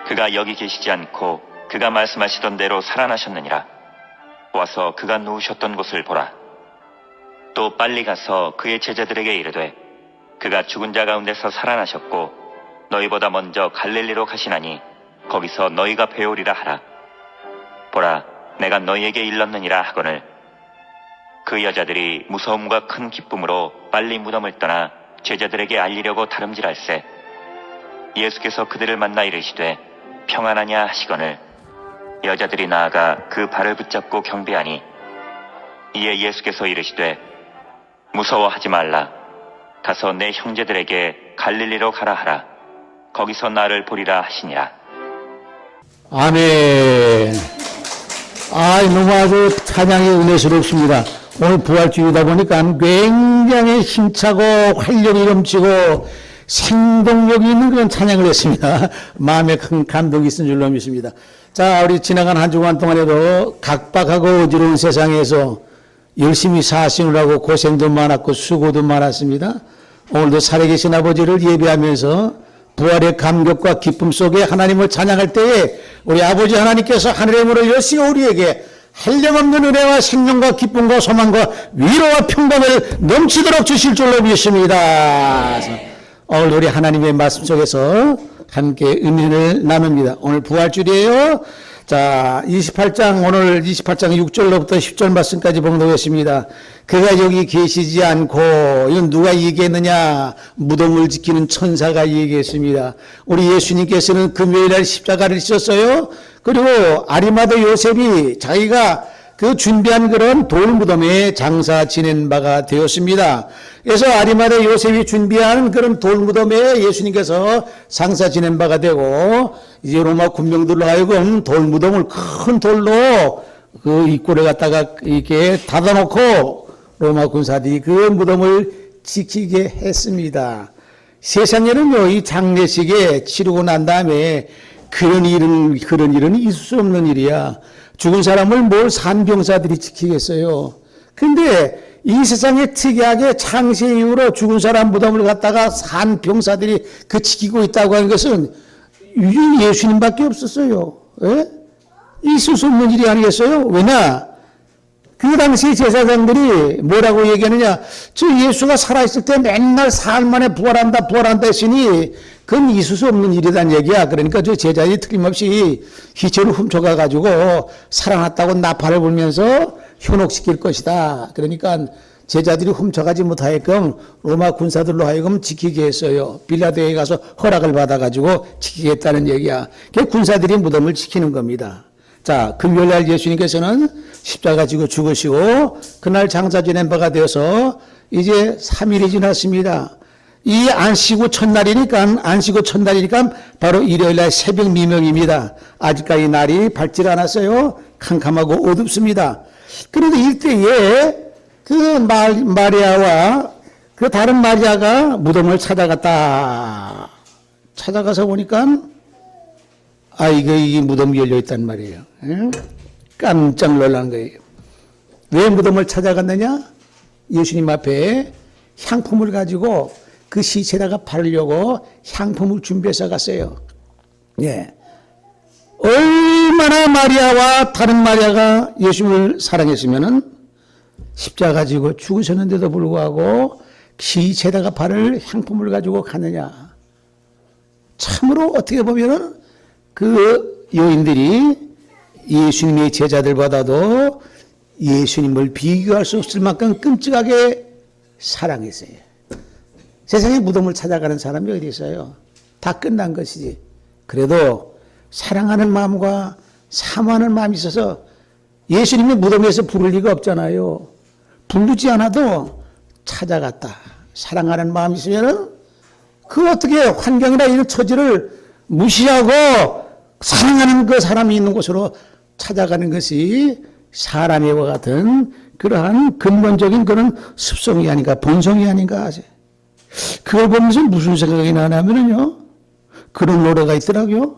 그가 여기 계시지 않고 그가 말씀하시던 대로 살아나셨느니라. 와서 그가 누우셨던 곳을 보라. 또 빨리 가서 그의 제자들에게 이르되 그가 죽은 자 가운데서 살아나셨고 너희보다 먼저 갈릴리로 가시나니 거기서 너희가 배우리라 하라. 보라, 내가 너희에게 일렀느니라 하거늘. 그 여자들이 무서움과 큰 기쁨으로 빨리 무덤을 떠나 제자들에게 알리려고 다름질할세. 예수께서 그들을 만나 이르시되 평안하냐 하시거늘. 여자들이 나아가 그 발을 붙잡고 경배하니 이에 예수께서 이르시되 무서워하지 말라. 가서 내 형제들에게 갈릴리로 가라 하라. 거기서 나를 보리라 하시니라. 아멘. 너무 아주 찬양이 은혜스럽습니다. 오늘 부활주일이다 보니까 굉장히 힘차고 활력이 넘치고 생동력이 있는 그런 찬양을 했습니다. 마음에 큰 감동이 있은 줄로 믿습니다. 자, 우리 지나간 한 주간 동안에도 각박하고 어지러운 세상에서 열심히 사시느라고 고생도 많았고 수고도 많았습니다. 오늘도 살아계신 아버지를 예배하면서 부활의 감격과 기쁨 속에 하나님을 찬양할 때에 우리 아버지 하나님께서 하늘의 문을 여시고 우리에게 한량없는 은혜와 생명과 기쁨과 소망과 위로와 평강을 넘치도록 주실 줄로 믿습니다. 오늘 우리 하나님의 말씀 속에서 함께 은혜를 나눕니다. 오늘 부활주일이에요. 자, 28장, 오늘 28장 6절로부터 10절 말씀까지 봉독했습니다. 그가 여기 계시지 않고, 이건 누가 얘기했느냐? 무덤을 지키는 천사가 얘기했습니다. 우리 예수님께서는 금요일날 십자가를 지셨어요. 그리고 아리마다 요셉이 자기가 그 준비한 그런 돌무덤에 장사 지낸 바가 되었습니다. 그래서 아리마다 요셉이 준비한 그런 돌무덤에 예수님께서 장사 지낸 바가 되고, 이제 로마 군병들로 하여금 돌무덤을 큰 돌로 그 입구를 갖다가 이렇게 닫아놓고 로마 군사들이 그 무덤을 지키게 했습니다. 세상에는요, 이 장례식에 치르고 난 다음에 그런 일은 있을 수 없는 일이야. 죽은 사람을 뭘 산병사들이 지키겠어요. 근데 이 세상에 특이하게 창세 이후로 죽은 사람 무덤을 갖다가 산병사들이 그 지키고 있다고 하는 것은 예수님밖에 없었어요. 예? 있을 수 없는 일이 아니겠어요? 왜냐? 그 당시 제사장들이 뭐라고 얘기하느냐? 저 예수가 살아있을 때 맨날 사흘 만에 부활한다 했으니 그건 있을 수 없는 일이란 얘기야. 그러니까 저 제자들이 틀림없이 희체를 훔쳐가가지고 살아났다고 나팔을 불면서 현혹시킬 것이다. 그러니까 제자들이 훔쳐가지 못하게끔 로마 군사들로 하여금 지키게 했어요. 빌라도에 가서 허락을 받아가지고 지키겠다는 얘기야. 그 군사들이 무덤을 지키는 겁니다. 자, 금요일날 예수님께서는 십자가 지고 죽으시고 그날 장사 지낸 바가 되어서 이제 3일이 지났습니다. 이 안식후 첫날이니까 바로 일요일날 새벽 미명입니다. 아직까지 날이 밝질 않았어요. 캄캄하고 어둡습니다. 그런데 이때에 그 마리아와 그 다른 마리아가 무덤을 찾아갔다. 찾아가서 보니까 이 무덤이 열려있단 말이에요. 깜짝 놀란 거예요. 왜 무덤을 찾아갔느냐? 예수님 앞에 향품을 가지고 그 시체에다가 바르려고 향품을 준비해서 갔어요. 예. 얼마나 마리아와 다른 마리아가 예수님을 사랑했으면은 십자가 지고 죽으셨는데도 불구하고 시체에다가 바를 향품을 가지고 가느냐. 참으로 어떻게 보면은 그 여인들이 예수님의 제자들보다도 예수님을 비교할 수 없을 만큼 끔찍하게 사랑했어요. 세상에 무덤을 찾아가는 사람이 어디 있어요? 다 끝난 것이지. 그래도 사랑하는 마음과 사모하는 마음이 있어서 예수님이 무덤에서 부를 리가 없잖아요. 부르지 않아도 찾아갔다. 사랑하는 마음이 있으면은 그 어떻게 환경이나 이런 처지를 무시하고 사랑하는 그 사람이 있는 곳으로 찾아가는 것이 사람과 같은 그러한 근본적인 그런 습성이 아닌가, 본성이 아닌가. 그걸 보면서 무슨 생각이 나냐면요. 그런 노래가 있더라고요.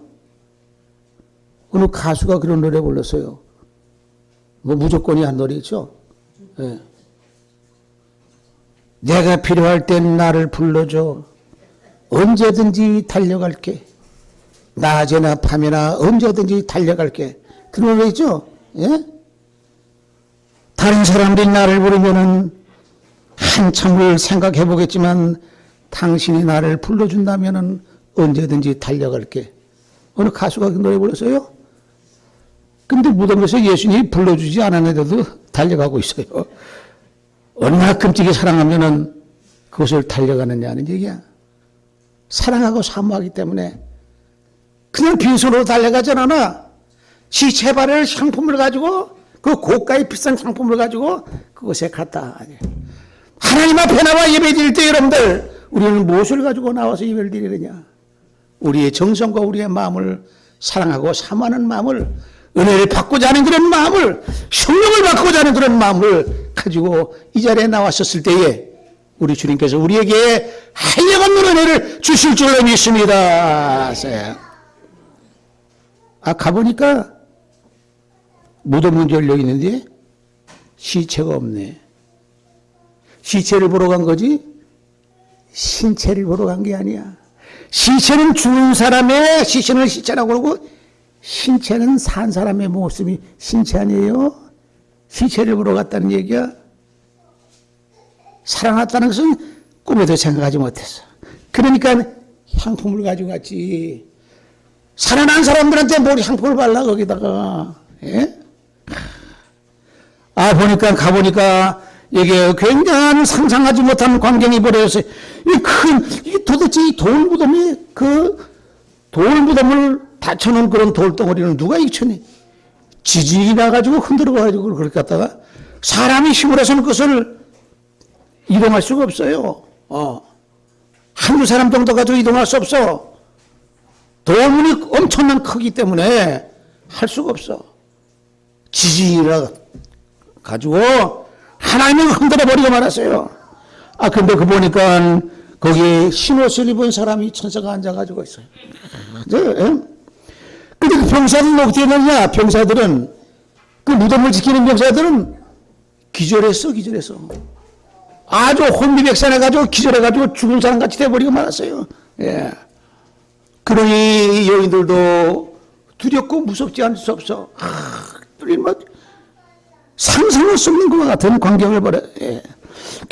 어느 가수가 그런 노래 불렀어요. 뭐 무조건이 한 노래 있죠. 네. 내가 필요할 땐 나를 불러줘. 언제든지 달려갈게. 낮에나 밤에나 언제든지 달려갈게. 그런 거 있죠? 예? 다른 사람들이 나를 부르면은 한참을 생각해 보겠지만 당신이 나를 불러준다면은 언제든지 달려갈게. 어느 가수가 그 노래 불렀어요? 근데 무덤에서 예수님이 불러주지 않았는데도 달려가고 있어요. 얼마큼찍이 사랑하면은 그것을 달려가느냐는 얘기야. 사랑하고 사모하기 때문에 그냥 빈손으로 달려가지 않아. 시체발을 상품을 가지고 그 고가의 비싼 상품을 가지고 그곳에 갔다. 하나님 앞에 나와 예배 드릴 때 여러분들 우리는 무엇을 가지고 나와서 예배를 드리느냐. 우리의 정성과 우리의 마음을 사랑하고 사모하는 마음을 은혜를 받고자 하는 그런 마음을 성령을 받고자 하는 그런 마음을 가지고 이 자리에 나왔었을 때에 우리 주님께서 우리에게 한량없는 은혜를 주실 줄로 믿습니다. 가보니까 무덤은 열려 있는데 시체가 없네. 시체를 보러 간 거지 신체를 보러 간 게 아니야. 시체는 죽은 사람의 시신을 시체라고 그러고 신체는 산 사람의 모습이 신체 아니에요? 시체를 보러 갔다는 얘기야. 살아났다는 것은 꿈에도 생각하지 못했어. 그러니까 향품을 가지고 갔지. 살아난 사람들한테 뭘 향품을 발라 거기다가. 예? 가보니까 이게 굉장한 상상하지 못한 광경이 벌어졌어요. 도대체 이 돌무덤이 돌무덤을 닫혀놓은 그런 돌덩어리는 누가 익혔니? 지진이 나가지고 흔들어가지고 그렇게 갔다가 사람이 힘을 해서는 그것을 이동할 수가 없어요. 한두 사람 정도 가지고 이동할 수 없어. 돌문이 엄청난 크기 때문에 할 수가 없어. 지진이라 가지고 하나님을 흔들어 버리고 말았어요. 근데 그 보니까 거기에 흰옷을 입은 사람이 천사가 앉아가지고 있어요. 근데 그 병사들은 어떻게 되느냐? 병사들은 그 무덤을 지키는 병사들은 기절했어. 아주 혼미백산해가지고 기절해가지고 죽은 사람 같이 돼버리고 말았어요. 예. 그러니 여인들도 두렵고 무섭지 않을 수 없어. 상상할 수 없는 것 같은 광경을 벌여. 예.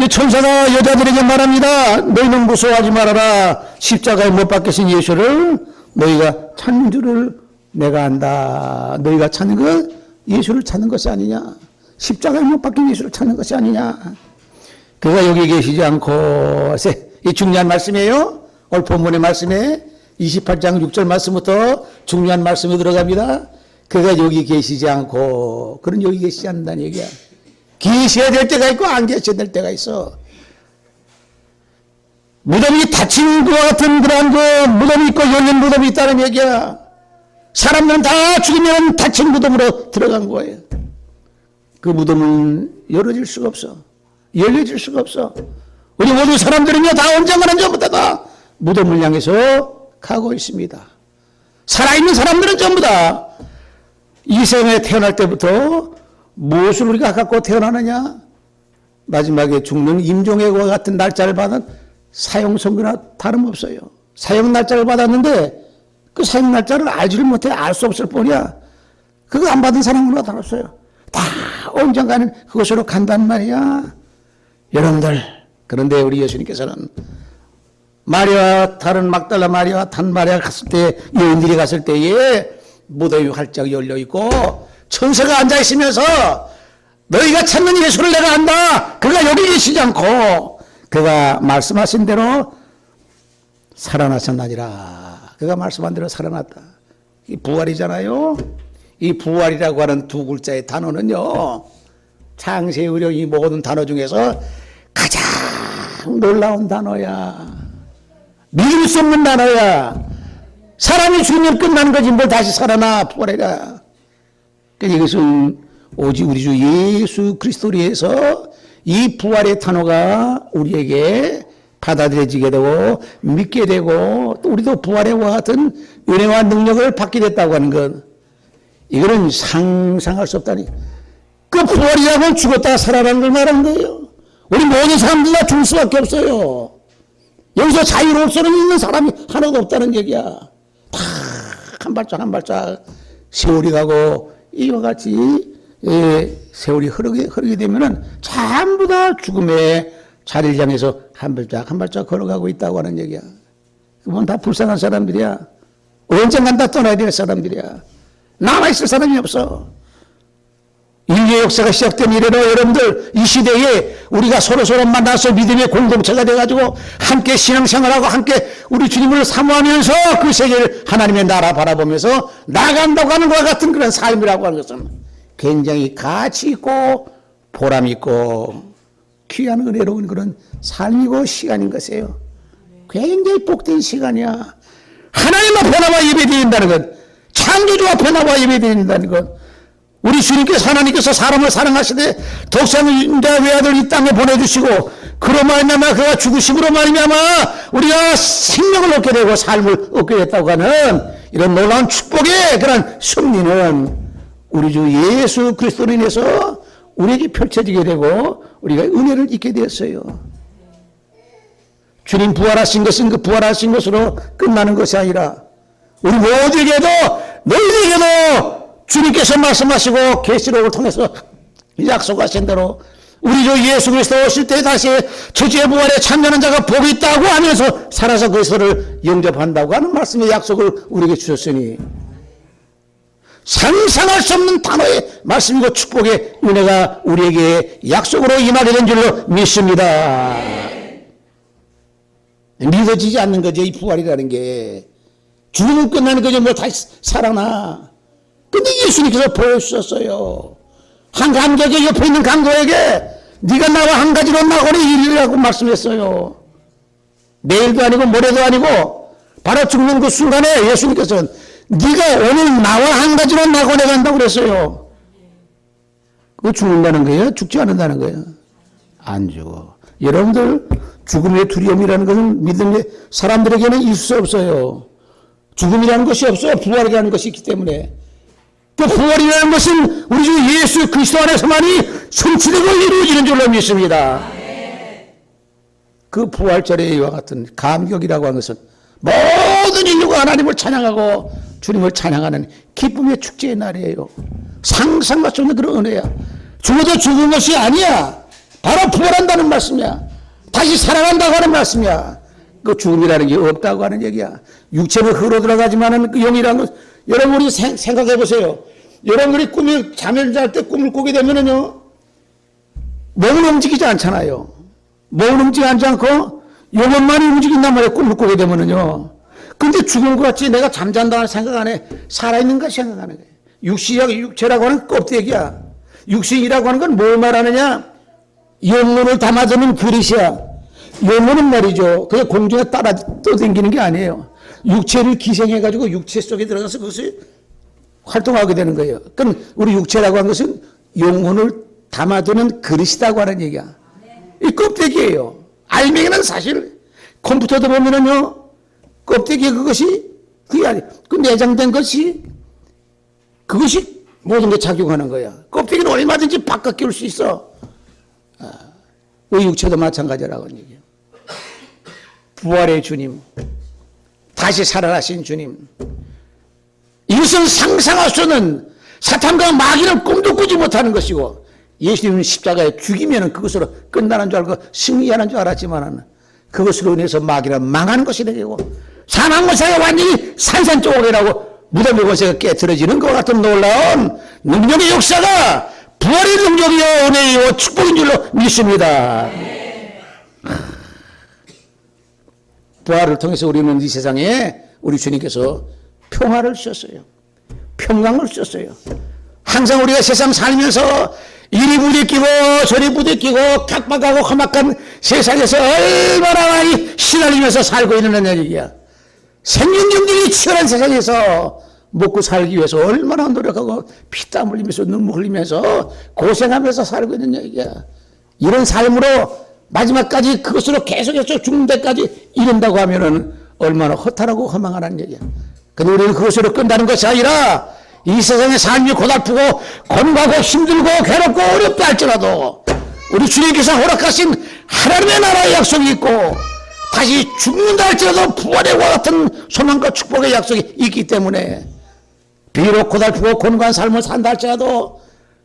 천사가 여자들에게 말합니다. 너희는 무서워하지 말아라. 십자가에 못 박히신 예수를 너희가 찾는 줄을 내가 안다. 너희가 찾는 것 예수를 찾는 것이 아니냐. 십자가에 못 박힌 예수를 찾는 것이 아니냐. 그가 여기 계시지 않고 이 중요한 말씀이에요. 오늘 본문의 말씀에 28장 6절 말씀부터 중요한 말씀이 들어갑니다. 그가 여기 계시지 않고 그는 여기 계시지 않는다는 얘기야. 계셔야 될 때가 있고 안 계셔야 될 때가 있어. 무덤이 닫힌 것과 같은 그런 무덤이 있고 열린 무덤이 있다는 얘기야. 사람들은 다 죽으면 닫힌 무덤으로 들어간 거예요. 그 무덤은 열어질 수가 없어. 열려질 수가 없어. 우리 모두 사람들은요 다 언젠가는 전부 다 무덤을 향해서 가고 있습니다. 살아있는 사람들은 전부 다 이 세상에 태어날 때부터 무엇을 우리가 갖고 태어나느냐? 마지막에 죽는 임종의와 같은 날짜를 받은 사형선고나 다름없어요. 사형 날짜를 받았는데 그 사형 날짜를 알지를 못해. 알 수 없을 뿐이야. 그거 안 받은 사람으로 다뤘어요. 다 언젠가는 그것으로 간단 말이야. 여러분들, 그런데 우리 예수님께서는 마리아, 다른 막달라 마리아, 단 마리아 갔을 때, 여인들이 갔을 때에 무덤이 활짝 열려있고 천사가 앉아있으면서 너희가 찾는 예수를 내가 안다. 그가 여기 계시지 않고 그가 말씀하신 대로 살아나셨나니라. 그가 말씀한 대로 살아났다. 이 부활이잖아요. 이 부활이라고 하는 두 글자의 단어는요, 창세의료 이 모든 단어 중에서 가장 놀라운 단어야. 믿을 수 없는 단어야. 사람이 죽으면 끝나는 거지 뭘 다시 살아나. 부활해라. 그러니까 이것은 오직 우리 주 예수 그리스도로 해서 이 부활의 단어가 우리에게 받아들여지게 되고 믿게 되고 또 우리도 부활의 와 같은 은혜와 능력을 받게 됐다고 하는 것, 이거는 상상할 수 없다니. 그 부활이라고 죽었다가 살아나는 걸 말하는 거예요. 우리 모든 사람들 다 죽을 수밖에 없어요. 여기서 자유로울 수는 있는 사람이 하나도 없다는 얘기야. 다 한 발짝 한 발짝 세월이 가고 이와 같이 세월이 흐르게 되면은 전부 다 죽음의 자리를 향해서 한 발짝 걸어가고 있다고 하는 얘기야. 그건 다 불쌍한 사람들이야. 언젠간 다 떠나야 될 사람들이야. 남아있을 사람이 없어. 인류의 역사가 시작된 이래로 여러분들 이 시대에 우리가 서로 만나서 믿음의 공동체가 돼가지고 함께 신앙생활하고 함께 우리 주님을 사모하면서 그 세계를 하나님의 나라 바라보면서 나간다고 하는 것과 같은 그런 삶이라고 하는 것은 굉장히 가치 있고 보람 있고 귀한 은혜로운 그런 삶이고 시간인 것이에요. 굉장히 복된 시간이야. 하나님 앞에 나와 예배드린다는 것, 창조주 앞에 나와 예배드린다는 것, 우리 주님께서 하나님께서 사람을 사랑하시되 독생자 외아들 이 땅에 보내주시고 그로 말미암아 그가 죽으심으로 말미암아 우리가 생명을 얻게 되고 삶을 얻게 됐다고 하는 이런 놀라운 축복의 그런 승리는 우리 주 예수 그리스도로 인해서 우리에게 펼쳐지게 되고 우리가 은혜를 잊게 되었어요. 주님 부활하신 것은 그 부활하신 것으로 끝나는 것이 아니라 우리 모두에게도 너희에게도 주님께서 말씀하시고 계시록을 통해서 약속하신 대로 우리 주 예수 그리스도 오실 때 다시 저주의 부활에 참여하는 자가 복이 있다고 하면서 살아서 그리스도를 영접한다고 하는 말씀의 약속을 우리에게 주셨으니 상상할 수 없는 단어의 말씀이고 축복의 은혜가 우리에게 약속으로 임하게 된 줄로 믿습니다. 믿어지지 않는 거죠. 이 부활이라는 게 죽음은 끝나는 거죠. 뭐 다시 살아나. 근데 예수님께서 보여주셨어요. 한 강도에게 옆에 있는 강도에게 네가 나와 한 가지로 나거니 이리라고 말씀했어요. 내일도 아니고 모레도 아니고 바로 죽는 그 순간에 예수님께서는 네가 오늘 나와 한 가지로 나고내 간다고 그랬어요. 그거 죽는다는 거예요? 죽지 않는다는 거예요? 안 죽어. 여러분들 죽음의 두려움이라는 것은 믿음의 사람들에게는 있을 수 없어요. 죽음이라는 것이 없어요. 부활이라는 것이 있기 때문에. 그 부활이라는 것은 우리 주 예수 그리스도 안에서만이 성취되고 이루어지는 줄로 믿습니다. 그 부활절의 이와 같은 감격이라고 하는 것은 모든 인류가 하나님을 찬양하고 주님을 찬양하는 기쁨의 축제의 날이에요. 상상할 수 없는 그런 은혜야. 죽어도 죽은 것이 아니야. 바로 부활한다는 말씀이야. 다시 살아난다고 하는 말씀이야. 그 죽음이라는 게 없다고 하는 얘기야. 육체는 흙으로 들어가지만은 그 영이라는 것, 여러분이 생각해 보세요. 여러분들이 잠을 잘 때 꿈을 꾸게 되면은요, 몸은 움직이지 않잖아요. 몸은 움직이지 않고 영혼만이 움직인단 말이에요. 꿈을 꾸게 되면은요. 근데 죽은 것 같이 내가 잠잔다는 생각 안 해. 살아있는 것 생각하는 거예요. 육체라고 하는 껍데기야. 육신이라고 하는 건 뭘 말하느냐? 영혼을 담아두는 그릇이야. 영혼은 말이죠. 그게 공중에 따라 떠다니는 게 아니에요. 육체를 기생해가지고 육체 속에 들어가서 그것이 활동하게 되는 거예요. 그럼 우리 육체라고 하는 것은 영혼을 담아두는 그릇이라고 하는 얘기야. 이 껍데기예요. 알맹이는 사실 컴퓨터도 보면은요, 껍데기 그것이 그게 아니, 그 내장된 것이 그것이 모든 게 작용하는 거야. 껍데기는 얼마든지 바꿔 끼울 수 있어. 우리 육체도 마찬가지라고 하는 얘기예요. 부활의 주님, 다시 살아나신 주님, 이것은 상상할 수 없는 사탄과 마귀는 꿈도 꾸지 못하는 것이고 예수님은 십자가에 죽이면 그것으로 끝나는 줄 알고 승리하는 줄 알았지만 그것으로 인해서 마귀는 망하는 것이 되고 사망 권세가 완전히 산산조각이라고 무덤의 권세가 깨트려지는 것 같은 놀라운 능력의 역사가 부활의 능력이요 은혜요 축복인 줄로 믿습니다. 부활을 통해서 우리는 이 세상에 우리 주님께서 평화를 주셨어요. 평강을 주셨어요. 항상 우리가 세상 살면서 이리 부딪히고 저리 부딪히고 각박하고 험악한 세상에서 얼마나 많이 시달리면서 살고 있는 얘기야. 생존 경쟁이 치열한 세상에서 먹고 살기 위해서 얼마나 노력하고 피땀 흘리면서 눈물 흘리면서 고생하면서 살고 있는 얘기야. 이런 삶으로 마지막까지 그것으로 계속해서 죽는 데까지 이른다고 하면은 얼마나 허탈하고 허망하다는 얘기야. 근데 우리는 그것으로 끝나는 것이 아니라 이 세상의 삶이 고달프고 건강하고 힘들고 괴롭고 어렵다 할지라도 우리 주님께서 허락하신 하나님의 나라의 약속이 있고 다시 죽는다 할지라도 부활의 와 같은 소망과 축복의 약속이 있기 때문에 비록 고달프고 곤고한 삶을 산다 할지라도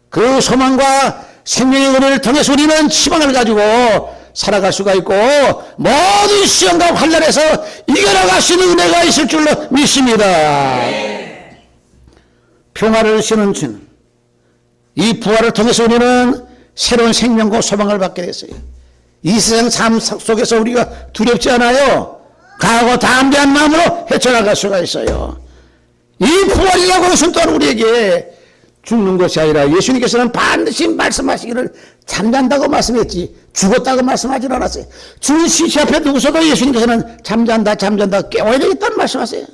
그 소망과 생명의 은혜를 통해서 우리는 희망을 가지고 살아갈 수가 있고 모든 시험과 환난에서 이겨나갈 수 있는 은혜가 있을 줄로 믿습니다. 평화를 주는 주는 이 부활을 통해서 우리는 새로운 생명과 소망을 받게 됐어요. 이 세상 삶 속에서 우리가 두렵지 않아요. 강하고 담대한 마음으로 헤쳐나갈 수가 있어요. 이 부활이라고 하는 것은 또한 우리에게 죽는 것이 아니라 예수님께서는 반드시 말씀하시기를 잠잔다고 말씀했지 죽었다고 말씀하지 않았어요. 죽은 시체 앞에 누구서도 예수님께서는 잠잔다 깨워야 되겠다는 말씀하세요.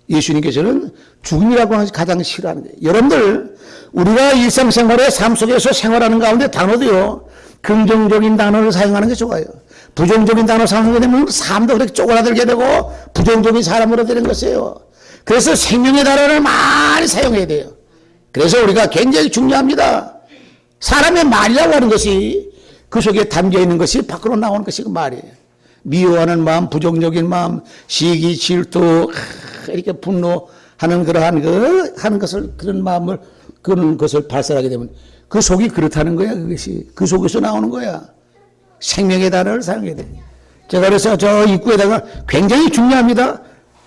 예수님께서는 죽음이라고 하는 것이 가장 싫어하는 거예요. 여러분들 우리가 일상생활의 삶 속에서 생활하는 가운데 단어도요 긍정적인 단어를 사용하는 게 좋아요. 부정적인 단어 사용하게 되면 삶도 그렇게 쪼그라들게 되고 부정적인 사람으로 되는 것이에요. 그래서 생명의 단어를 많이 사용해야 돼요. 그래서 우리가 굉장히 중요합니다. 사람의 말이라고 하는 것이 그 속에 담겨 있는 것이 밖으로 나오는 것이 그 말이에요. 미워하는 마음, 부정적인 마음, 시기, 질투, 이렇게 분노하는 하는 것을 그런 마음을 그런 것을 발산하게 되면 그 속이 그렇다는 거야. 그것이 그 속에서 나오는 거야. 생명의 단어를 사용해야 돼. 제가 그래서 저 입구에다가 굉장히 중요합니다.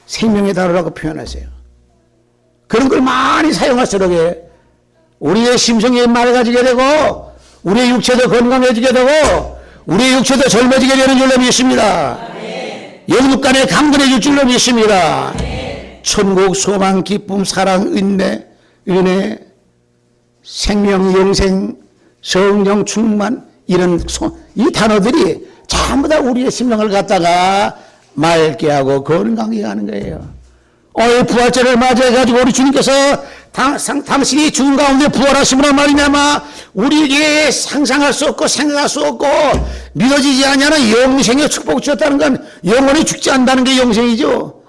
생명의 단어라고 표현하세요. 그런 걸 많이 사용할수록 우리의 심성이 맑아지게 되고 우리의 육체도 건강해지게 되고 우리의 육체도 젊어지게 되는 줄로 믿습니다. 영육 간에 강건해질 줄로 믿습니다. 천국, 소망, 기쁨, 사랑, 인내, 은혜, 생명, 영생, 성령, 충만 이런 이 단어들이 전부 다 우리의 심령을 갖다가 맑게 하고 건강하게 하는 거예요. 오늘 부활절을 맞이해가지고 우리 주님께서 당신이 죽은 가운데 부활하심으로 말미암아 우리에게 상상할 수 없고 생각할 수 없고 믿어지지 않냐는 영생의 축복을 주셨다는 건 영원히 죽지 않는다는 게 영생이죠.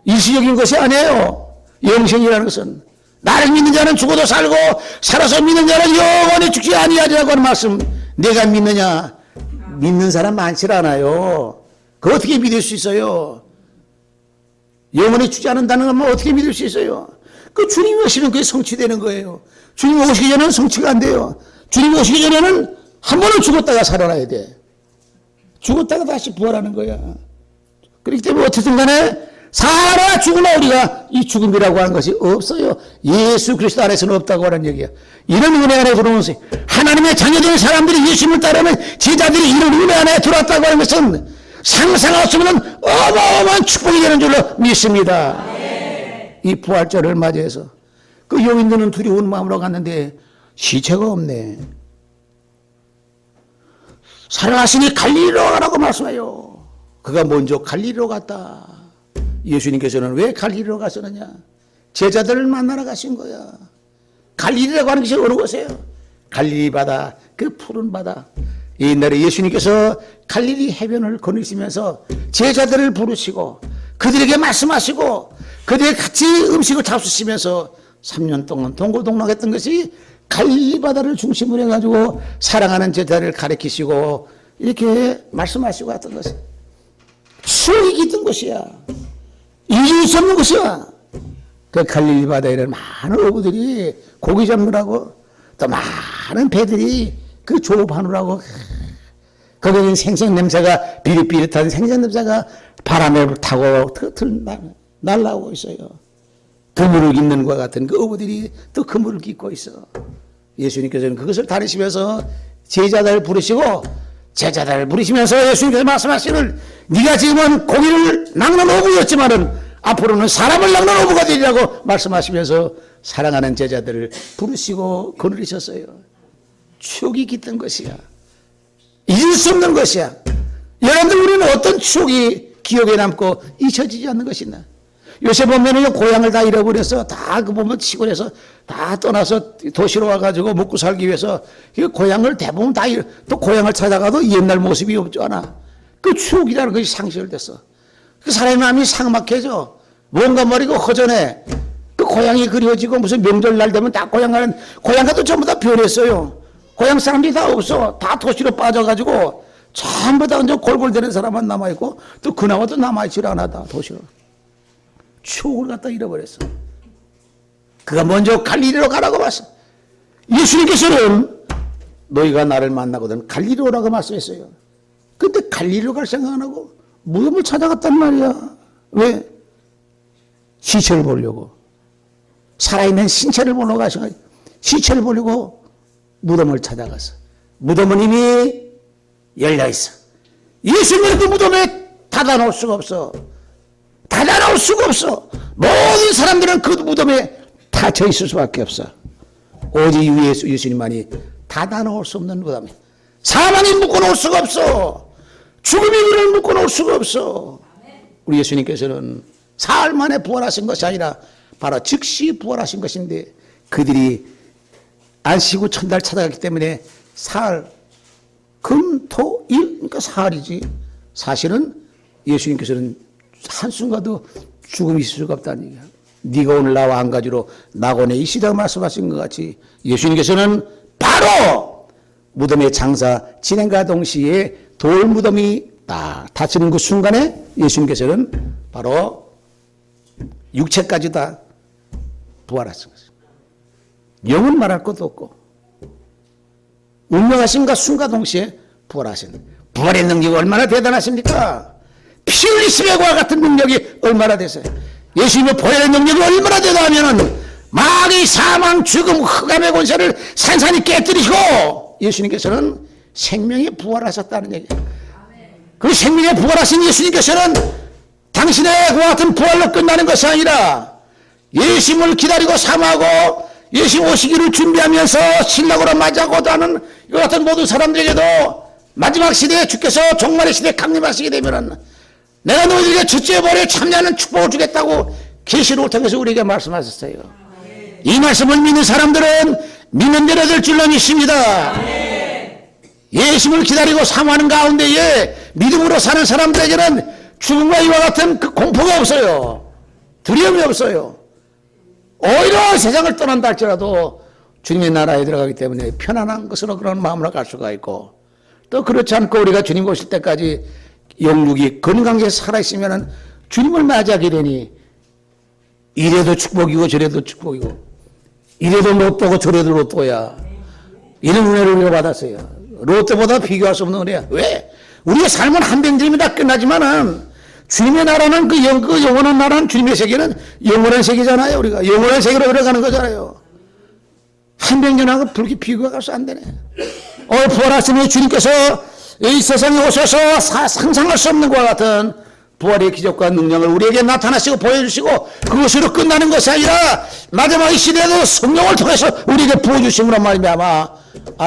일시적인 것이 아니에요. 영생이라는 것은 나를 믿는 자는 죽어도 살고 살아서 믿는 자는 영원히 죽지 아니하리라고 하는 말씀. 내가 믿느냐? 믿는 사람 많지 않아요. 그거 어떻게 믿을 수 있어요? 영원히 죽지 않는다는 건 어떻게 믿을 수 있어요? 그 주님이 오시면 그게 성취되는 거예요. 주님이 오시기 전에는 성취가 안 돼요. 주님이 오시기 전에는 한 번은 죽었다가 살아나야 돼. 죽었다가 다시 부활하는 거야. 그렇기 때문에 어쨌든 간에 살아 죽으나 우리가 이 죽음이라고 하는 것이 없어요. 예수 그리스도 안에서는 없다고 하는 얘기야. 이런 은혜 안에 들어오면서 하나님의 자녀된 사람들이 예수님을 따르는 제자들이 이런 은혜 안에 들어왔다고 하는 것은 상상할 수 없는 어마어마한 축복이 되는 줄로 믿습니다. 이 부활절을 맞이해서 그 용인들은 두려운 마음으로 갔는데 시체가 없네. 살아가시니 갈릴리로 가라고 말씀해요. 그가 먼저 갈릴리로 갔다. 예수님께서는 왜 갈릴리로 가셨느냐? 제자들을 만나러 가신 거야. 갈릴리라고 하는 것이 어느 곳이에요? 갈릴리 바다, 그 푸른 바다. 옛날에 예수님께서 갈릴리 해변을 거니시면서 제자들을 부르시고 그들에게 말씀하시고 그들에게 같이 음식을 잡수시면서 3년 동안 동고동락했던 것이 갈릴리 바다를 중심으로 해가지고 사랑하는 제자를 가르치시고 이렇게 말씀하시고 했던 것이 추억이 깃든 것이야. 잊을 수 없는 것이야. 그 갈릴리 바다에는 많은 어부들이 고기 잡느라고 또 많은 배들이 그 조업하느라고 거기는 생선 냄새가 비릿비릿한 생선 냄새가 바람에 타고 날라오고 있어요. 그물을 깃는 것 같은 그 어부들이 또 그물을 깃고 있어. 예수님께서는 그것을 다루시면서 제자들을 부르시고 제자들을 부르시면서 예수님께서 말씀하시는 네가 지금은 고기를 낚는 어부였지만은 앞으로는 사람을 낚는 어부가 되리라고 말씀하시면서 사랑하는 제자들을 부르시고 거느리셨어요. 추억이 깃든 것이야. 잊을 수 없는 것이야. 여러분들 우리는 어떤 추억이 기억에 남고 잊혀지지 않는 것이나 요새 보면은 고향을 다 잃어버려서 다 그 보면 시골에서 다 떠나서 도시로 와가지고 먹고 살기 위해서 고향을 대부분 또 고향을 찾아가도 옛날 모습이 없잖아. 그 추억이라는 것이 상실됐어. 그 사람의 마음이 삭막해져. 뭔가 머리가 허전해. 그 고향이 그리워지고 무슨 명절날 되면 다 고향 가도 전부 다 변했어요. 고향 사람들이 다 없어. 다 도시로 빠져가지고 전부 다 완전 골골대는 사람만 남아있고 또 그나마도 남아있질 않았다. 도시가 추억을 갖다 잃어버렸어. 그가 먼저 갈릴리로 가라고 말씀. 예수님께서는 너희가 나를 만나거든 갈릴리로 오라고 말씀했어요. 근데 갈릴리로 갈 생각 안 하고 무덤을 찾아갔단 말이야. 왜? 시체를 보려고. 살아있는 신체를 보러 가신 거야. 시체를 보려고 무덤을 찾아갔어. 무덤은 이미 열려있어. 예수님은 그 무덤에 닫아놓을 수가 없어. 닫아놓을 수가 없어. 모든 사람들은 그 무덤에 닫혀 있을 수밖에 없어. 오직 예수님만이 닫아놓을 수 없는 무덤에. 사망이 묶어놓을 수가 없어. 죽음이 우리를 묶어놓을 수가 없어. 우리 예수님께서는 사흘 만에 부활하신 것이 아니라 바로 즉시 부활하신 것인데 그들이 안식 후 첫날 찾아갔기 때문에 사흘, 금, 토, 일, 그러니까 사흘이지. 사실은 예수님께서는 한순간도 죽음이 있을 수가 없다는 얘기야. 네가 오늘 나와 한 가지로 낙원에 있으라고 말씀하신 것 같이 예수님께서는 바로 무덤의 장사 진행과 동시에 돌 무덤이 딱 닫히는 그 순간에 예수님께서는 바로 육체까지 다 부활하신 거죠. 영은 말할 것도 없고 운명하심과 순간 동시에 부활하신 부활의 능력이 얼마나 대단하십니까? 피 흘리심과 같은 능력이 얼마나 되세요? 예수님의 부활의 능력이 얼마나 대단하면 마귀 사망 죽음 흑암의 권세를 산산히 깨뜨리시고 예수님께서는 생명에 부활하셨다는 얘기예요. 그 생명에 부활하신 예수님께서는 당신의 그와 같은 부활로 끝나는 것이 아니라 예수님을 기다리고 사모하고 예수님 오시기를 준비하면서 신랑으로 맞이하고도 하는 이와 같은 모든 사람들에게도 마지막 시대에 주께서 종말의 시대에 강림하시게 되면은 내가 너희들에게 첫째 벌에 참여하는 축복을 주겠다고 계시록을 통해서 우리에게 말씀하셨어요. 이 말씀을 믿는 사람들은 믿는 대로 될 줄로 믿습니다. 예수님을 기다리고 사모하는 가운데에 믿음으로 사는 사람들에게는 죽음과 이와 같은 그 공포가 없어요. 두려움이 없어요. 오히려 세상을 떠난다 할지라도 주님의 나라에 들어가기 때문에 편안한 것으로 그런 마음으로 갈 수가 있고 또 그렇지 않고 우리가 주님 오실 때까지 영육이 건강하게 살아있으면 주님을 맞이하게 되니 이래도 축복이고 저래도 축복이고 이래도 로또고 저래도 로또야. 이런 은혜를 우리가 받았어요. 로또보다 비교할 수 없는 은혜야. 왜? 우리의 삶은 한 병들이면 다 끝나지만은 주님의 나라는 그 영원한 나라는 주님의 세계는 영원한 세계잖아요. 우리가 영원한 세계로 들어가는 거잖아요. 한 병전하고 그렇게 비교가 안 되네. 오늘 부활하신 주님께서 이 세상에 오셔서 상상할 수 없는 것과 같은 부활의 기적과 능력을 우리에게 나타나시고 보여주시고 그것으로 끝나는 것이 아니라 마지막 이 시대에도 성령을 통해서 우리에게 부어주심으로 말미암아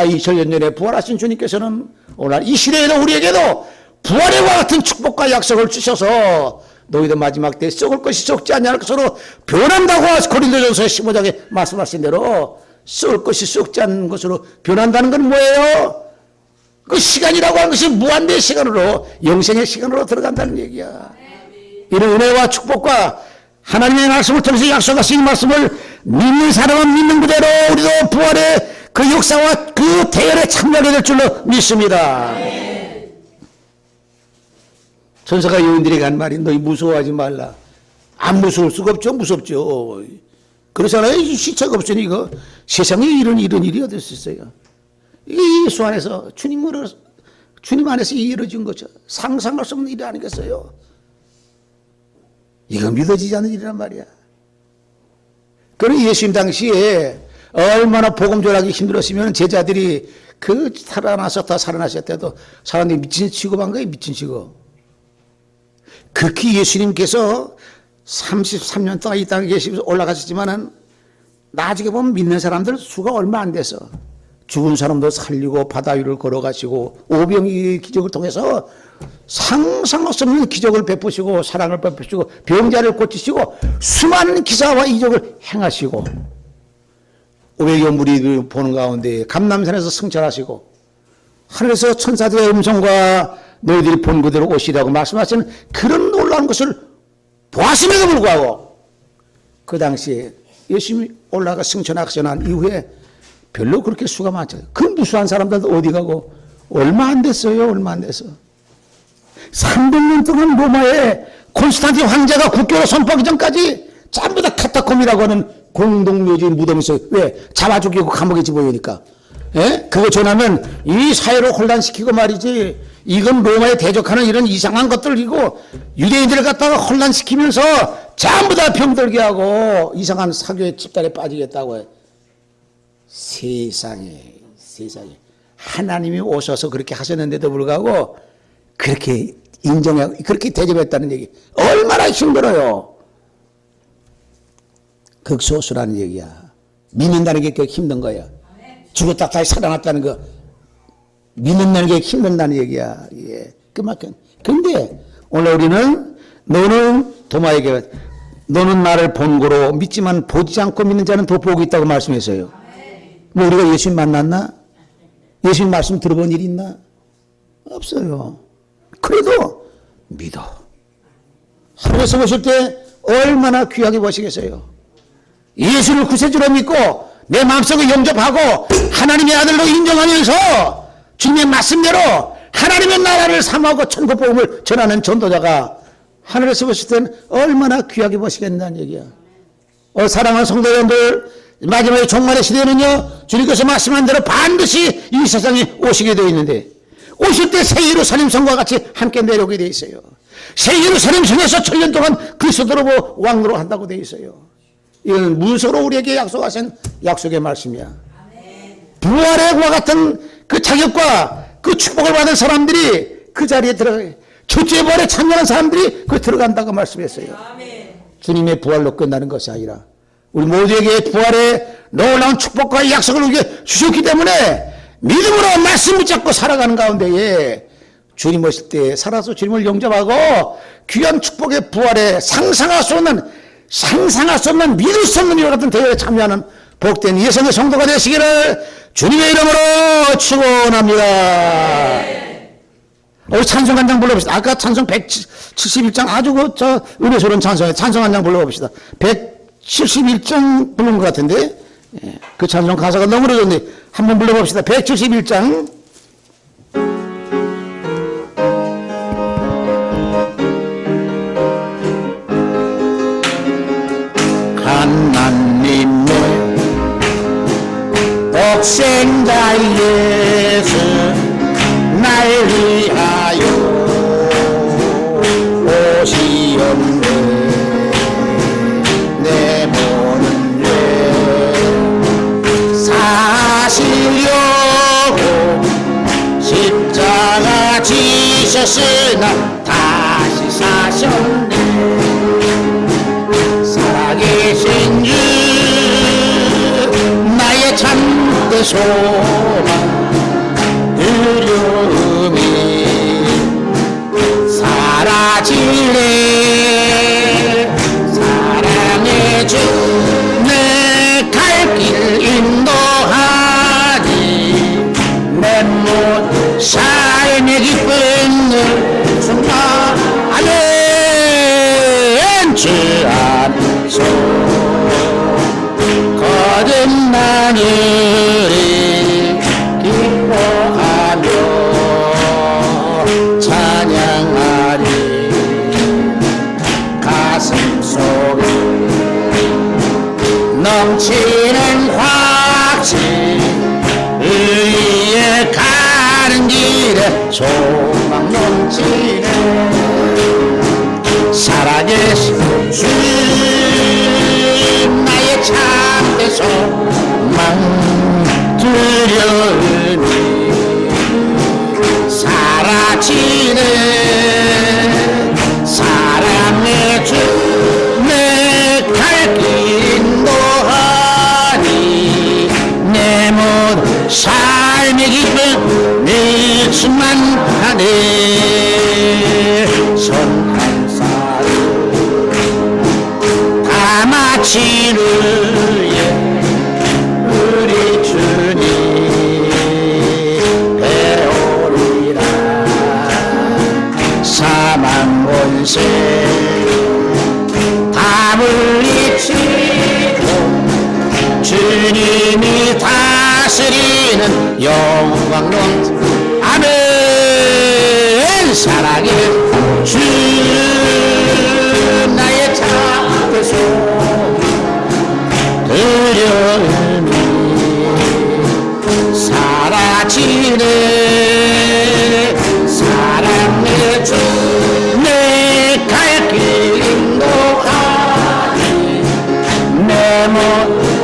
이 전년에 부활하신 주님께서는 오늘 이 시대에도 우리에게도 부활의 와 같은 축복과 약속을 주셔서 너희도 마지막 때에 썩을 것이 썩지 않냐는 것으로 변한다고 고린도전서 15장에 말씀하신 대로 썩을 것이 썩지 않는 것으로 변한다는 건 뭐예요? 그 시간이라고 하는 것이 무한대의 시간으로 영생의 시간으로 들어간다는 얘기야. 이런 은혜와 축복과 하나님의 말씀을 통해서 약속하신 이 말씀을 믿는 사람은 믿는 그대로 우리도 부활의 그 역사와 그 대열에 참여하게 될 줄로 믿습니다. 천사가 여인들에게 한 말이 너희 무서워하지 말라. 안 무서울 수가 없죠. 무섭죠. 그렇잖아요. 시체가 없으니 이거 세상에 이런 일이 어디 있어요. 이게 예수 안에서 주님 안에서 이루어진 거죠. 상상할 수 없는 일이 아니겠어요. 이거 믿어지지 않는 일이란 말이야. 그런 예수님 당시에 얼마나 복음 전하기 힘들었으면 제자들이 그 살아나셨을 때도 사람들이 미친 취급한 거예요. 미친 취급. 극히 예수님께서 33년 동안 이 땅에 계시면서 올라가셨지만은 나중에 보면 믿는 사람들 수가 얼마 안 돼서 죽은 사람도 살리고 바다 위를 걸어가시고 오병이의 기적을 통해서 상상할 수 없는 기적을 베푸시고 사랑을 베푸시고 병자를 고치시고 수많은 기사와 이적을 행하시고 500여 무리 보는 가운데 감람산에서 승천하시고 하늘에서 천사들의 음성과 너희들이 본 그대로 오시라고 말씀하시는 그런 놀라운 것을 보았음에도 불구하고 그 당시에 예수님이 올라가 승천하시난 이후에 별로 그렇게 수가 많지 않아요. 그 무수한 사람들도 어디 가고 얼마 안 됐어요. 얼마 안 됐어. 300년 동안 로마의 콘스탄틴 황제가 국교로 선포하기 전까지 전부 다 카타콤이라고 하는 공동묘지 무덤이 있어요. 왜? 잡아 죽이고 감옥에 집어넣으니까. 예? 그거 전하면 이 사회를 혼란시키고 말이지. 이건 로마에 대적하는 이런 이상한 것들이고 유대인들을 갖다가 혼란시키면서 전부 다 병들게 하고 이상한 사교의 집단에 빠지겠다고 해. 세상에 하나님이 오셔서 그렇게 하셨는데도 불구하고 그렇게 인정하고 그렇게 대접했다는 얘기 얼마나 힘들어요. 극소수라는 얘기야. 믿는다는 게 그렇게 힘든 거야. 죽었다 다시 살아났다는 거 믿는다는 게 힘든다는 얘기야. 예, 그만큼. 근데 오늘 우리는 너는 도마에게 너는 나를 본 거로 믿지만 보지 않고 믿는 자는 더 복이 있다고 말씀했어요. 뭐 우리가 예수님 만났나? 예수님 말씀 들어본 일 있나? 없어요. 그래도 믿어. 하늘에서 보실 때 얼마나 귀하게 보시겠어요. 예수를 구세주로 믿고 내 마음속에 영접하고 하나님의 아들로 인정하면서 주님의 말씀대로 하나님의 나라를 삼하고 천국 복음을 전하는 전도자가 하늘에서 보실 때는 얼마나 귀하게 보시겠다는 얘기야. 사랑하는 성도 여러분들, 마지막에 종말의 시대는요, 주님께서 말씀한 대로 반드시 이 세상에 오시게 되어 있는데 오실 때 새 예루살렘 성과 같이 함께 내려오게 되어 있어요. 새 예루살렘 성에서 1000년 동안 그리스도로 왕으로 한다고 되어 있어요. 이건 문서로 우리에게 약속하신 약속의 말씀이야. 부활의 과 같은 그 자격과 그 축복을 받은 사람들이 그 자리에 들어가요. 첫째 부활에 참여한 사람들이 그 들어간다고 말씀했어요. 주님의 부활로 끝나는 것이 아니라 우리 모두에게 부활의 놀라운 축복과 약속을 우리에게 주셨기 때문에 믿음으로 말씀 붙잡고 살아가는 가운데에 주님 오실 때 살아서 주님을 영접하고 귀한 축복의 부활에 상상할 수 없는 믿을 수 없는 이와 같은 대회에 참여하는 복된 예성의 성도가 되시기를 주님의 이름으로 축원합니다. 우리 찬송 한 장 불러봅시다. 아까 찬송 171장 아주 은혜스러운 찬송에 찬송 한 장 불러봅시다. 171장 부른 것 같은데 그 찬송 가사가 너무 어려운데 한번 불러봅시다. 171장. 하나님의 독생자 예수 날 위하여 오시었네. 내 몸은 왜 사시려고 십자가 지셨으나 다시 사셨네. 살아계신 주 나의 참된 소망 두려움이 사라질래. 사랑의 주 내 갈 길 인도하니 내 모든 삶의 기쁨을 충만하는 주 안에서 거듭나는 기뻐하며 찬양하리. 가슴 속에 넘치는 확신 의리에 가는 길에 소망 넘치네. 살아계신 주 나의 참된 소망 두려움이 사라지네. 사랑의 주 내 갈 길 인도하니 내 모든 삶의 기쁨 늘 충만하네. 손 한 살을 다 마친 후에 우리 주님 배우리라. 사망 권세 다 물리치고 주님이 다스리는 영광론 아멘. 사랑해 주 나의 자에서 들려오니 사라지네 사랑해 주 내 갈 길 인도하니 내 몸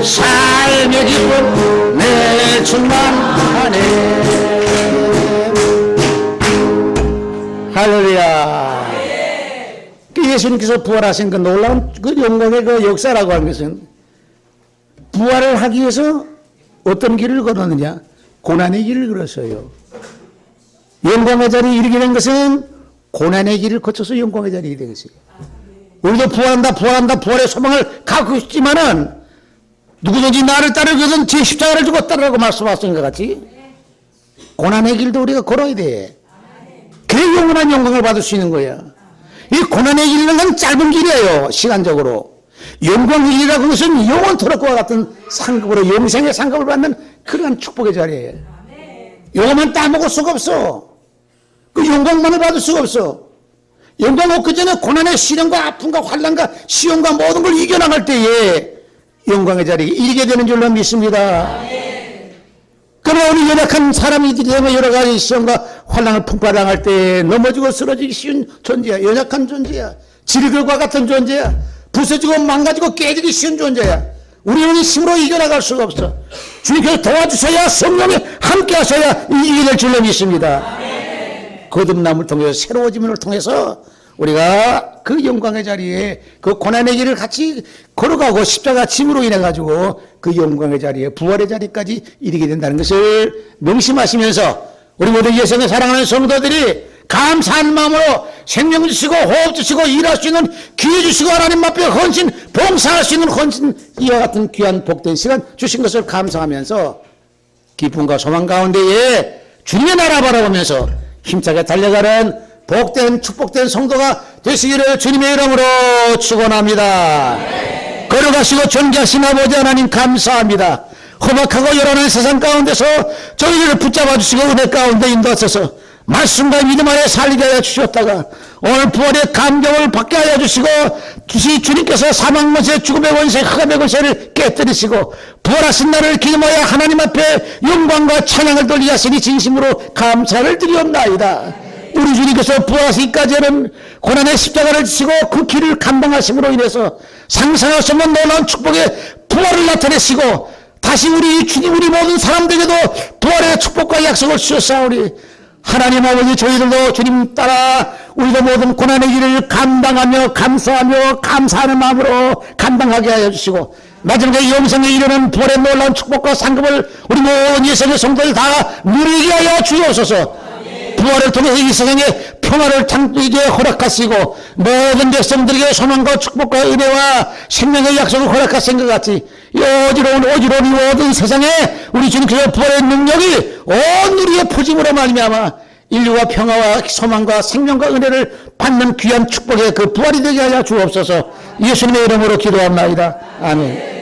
삶의 기쁨 내 충만하네. 할렐루야. 그 예수님께서 부활하신 그 놀라운 그 영광의 그 역사라고 하는 것은 부활을 하기 위해서 어떤 길을 걸었느냐? 고난의 길을 걸었어요. 영광의 자리에 이르게 된 것은 고난의 길을 거쳐서 영광의 자리에 이르게 된 것이에요. 우리도 부활한다, 부활한다, 부활의 소망을 갖고 있지만은 누구든지 나를 따르거든 제 십자가를 주고 따르라고 말씀하신 것 같이 고난의 길도 우리가 걸어야 돼. 그래 영원한 영광을 받을 수 있는 거야. 이 고난의 길은 짧은 길이에요. 시간적으로. 영광의 길이라고 하는 것은 영원토록 그와 같은 상급으로 영생의 상급을 받는 그러한 축복의 자리예요. 이거만 따먹을 수가 없어. 그 영광만을 받을 수가 없어. 영광 얻기 전에 고난의 시련과 아픔과 환난과 시험과 모든 걸 이겨나갈 때에 영광의 자리에 이르게 되는 줄로 믿습니다. 그러나 우리 연약한 사람이들이 되면 여러 가지 시험과 환난을 풍파당할 때 넘어지고 쓰러지기 쉬운 존재야. 연약한 존재야. 질글과 같은 존재야. 부서지고 망가지고 깨지기 쉬운 존재야. 우리는 힘으로 이겨나갈 수가 없어. 주님께서 도와주셔야 성령이 함께 하셔야 이기게 될 줄로 믿습니다. 거듭남을 통해서 새로워짐을 통해서 우리가 그 영광의 자리에 그 고난의 길을 같이 걸어가고 십자가 짐으로 인해 가지고 그 영광의 자리에 부활의 자리까지 이르게 된다는 것을 명심하시면서 우리 모두 예수님을 사랑하는 성도들이 감사한 마음으로 생명 주시고 호흡 주시고 일할 수 있는 기회 주시고 하나님 앞에 헌신 봉사할 수 있는 헌신 이와 같은 귀한 복된 시간 주신 것을 감사하면서 기쁨과 소망 가운데에 주님의 나라 바라보면서 힘차게 달려가는 복된 축복된 성도가 되시기를 주님의 이름으로 축원합니다. 걸어가시고 존귀하신 아버지 하나님 감사합니다. 험악하고 요란한 세상 가운데서 저희들을 붙잡아 주시고 은혜 가운데 인도하셔서 말씀과 믿음 안에 살게 하여 주셨다가 오늘 부활의 감격을 받게 하여 주시고 주님께서 사망 권세 죽음의 권세 흑암의 권세를 깨뜨리시고 부활하신 날을 기념하여 하나님 앞에 영광과 찬양을 돌리게 하시니 진심으로 감사를 드리옵나이다. 우리 주님께서 부활하시기까지는 고난의 십자가를 지시고 그 길을 감당하심으로 인해서 상상할 수 없는 놀라운 축복의 부활을 나타내시고 다시 우리 주님 우리 모든 사람들에게도 부활의 축복과 약속을 주셨사오니 하나님 아버지 저희들도 주님 따라 우리도 모든 고난의 길을 감당하며 감수하며 감사하는 마음으로 감당하게 하여 주시고 마지막에 영생에 이르는 부활의 놀라운 축복과 상급을 우리 모든 예수의 성도들 다 누리게 하여 주옵소서. 부활을 통해서 이 세상에 평화를 장기게 허락하시고 모든 백성들에게 소망과 축복과 은혜와 생명의 약속을 허락하신 것 같이 이 어지러운 이 모든 세상에 우리 주님께서 부활의 능력이 온 우리의 부짐으로 말미암아 인류와 평화와 소망과 생명과 은혜를 받는 귀한 축복의 그 부활이 되게 하여 주옵소서. 예수님의 이름으로 기도합니다. 아멘.